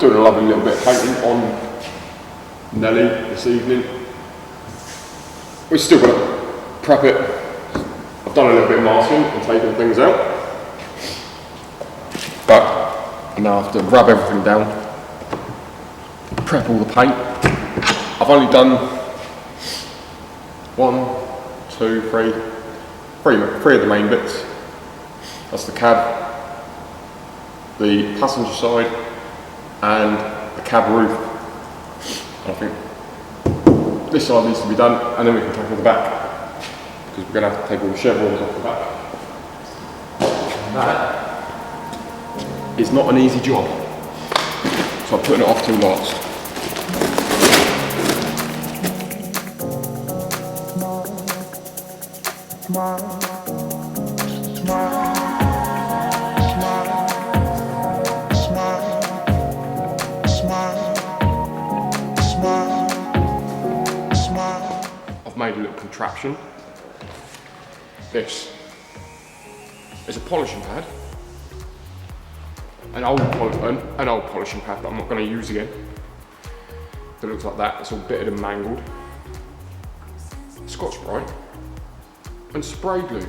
Doing a lovely little bit of painting on Nelly this evening. We've still got to prep it. I've done a little bit of masking and taken things out. But I now have to rub everything down, prep all the paint. I've only done three of the main bits. That's the cab, the passenger side, and the cab roof. And I think this side needs to be done, and then we can tackle the back, because we're going to have to take all the chevrons off the back. And that is not an easy job, so I'm putting it off till last. I've made a little contraption. This is a polishing pad, an old polishing pad that I'm not going to use again. It looks like that. It's all bitted and mangled. Scotch-Brite and spray glue.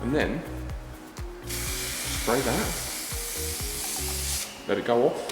And then spray that, let it go off.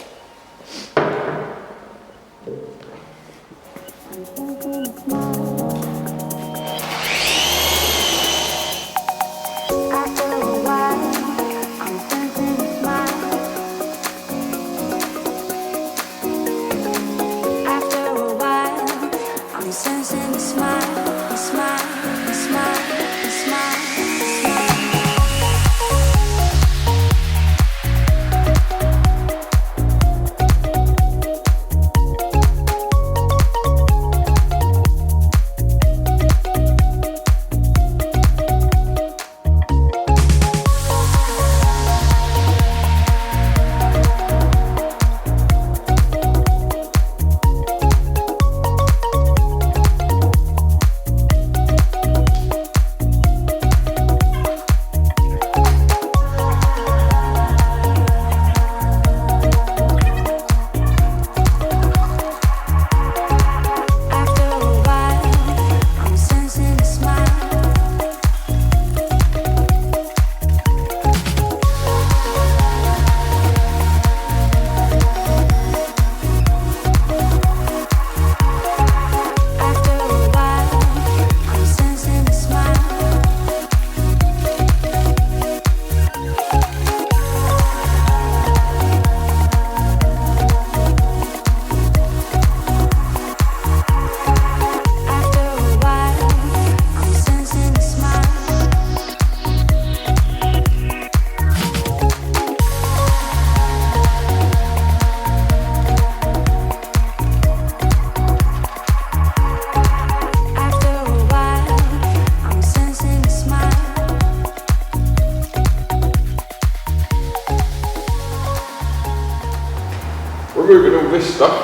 Removing all this stuff,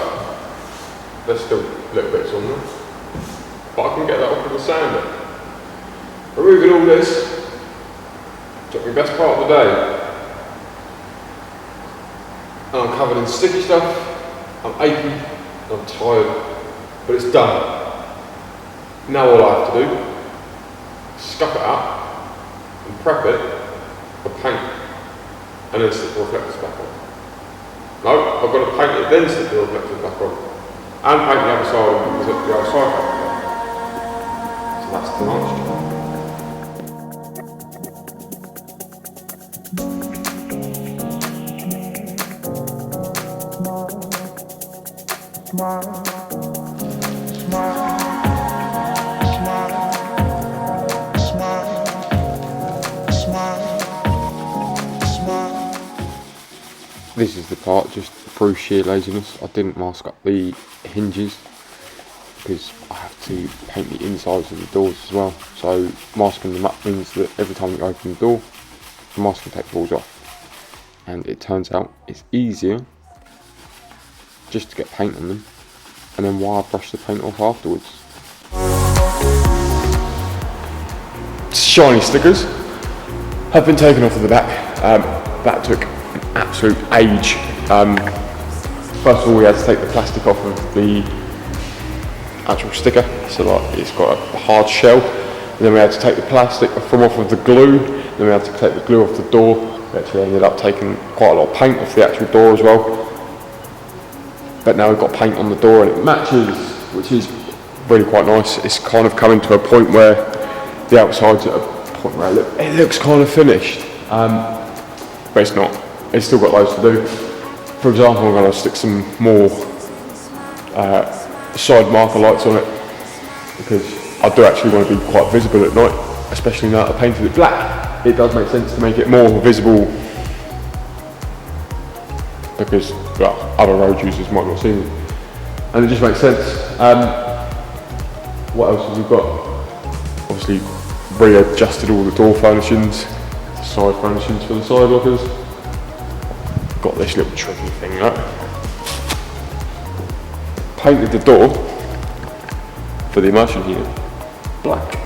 there's still little bits on there, but I can get that off with a sander. Removing all this took me the best part of the day, and I'm covered in sticky stuff, I'm achy, and I'm tired, but it's done. Now all I have to do is scuff it up and prep it for paint, and then stick the reflectors back on. No, I've got to paint it, then stick the reflectors back on. And paint the other side because the other side back. So that's the last job. This is the part, just through sheer laziness, I didn't mask up the hinges because I have to paint the insides of the doors as well. So masking them up means that every time you open the door, the masking tape falls off. And it turns out it's easier just to get paint on them and then wire brush the paint off afterwards. Shiny stickers have been taken off of the back. That took an absolute age. First of all, we had to take the plastic off of the actual sticker, so like it's got a hard shell. And then we had to take the plastic from off of the glue. Then we had to take the glue off the door. We actually ended up taking quite a lot of paint off the actual door as well. But now we've got paint on the door and it matches, which is really quite nice. It's kind of coming to a point where the outside's at a point where it looks kind of finished, but it's not. It's still got loads to do. For example, I'm going to stick some more side marker lights on it, because I do actually want to be quite visible at night, especially now that I painted it black. It does make sense to make it more visible, because other road users might not see it, and it just makes sense. What else have we got? Obviously readjusted all the door furnishings, side furnishings for the side lockers. Got this little tricky thing up. Painted the door for the immersion heater black,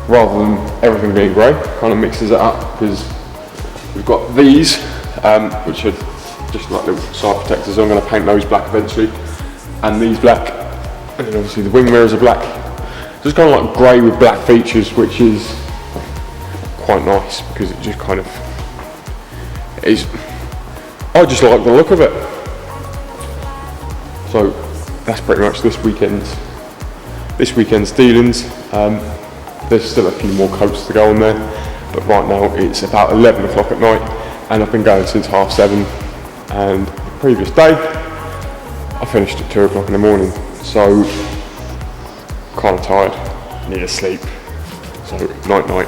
rather than everything being grey. Kind of mixes it up, because we've got these, which are just like little side protectors. I'm going to paint those black eventually, and these black, and then obviously the wing mirrors are black. Just kind of like grey with black features, which is quite nice, because it just kind of is. I just like the look of it. So that's pretty much this weekend's dealings. There's still a few more coats to go on there, but right now it's about 11 o'clock at night, and I've been going since 7:30. And the previous day I finished at 2 o'clock in the morning, so kind of tired, need to sleep. So night night.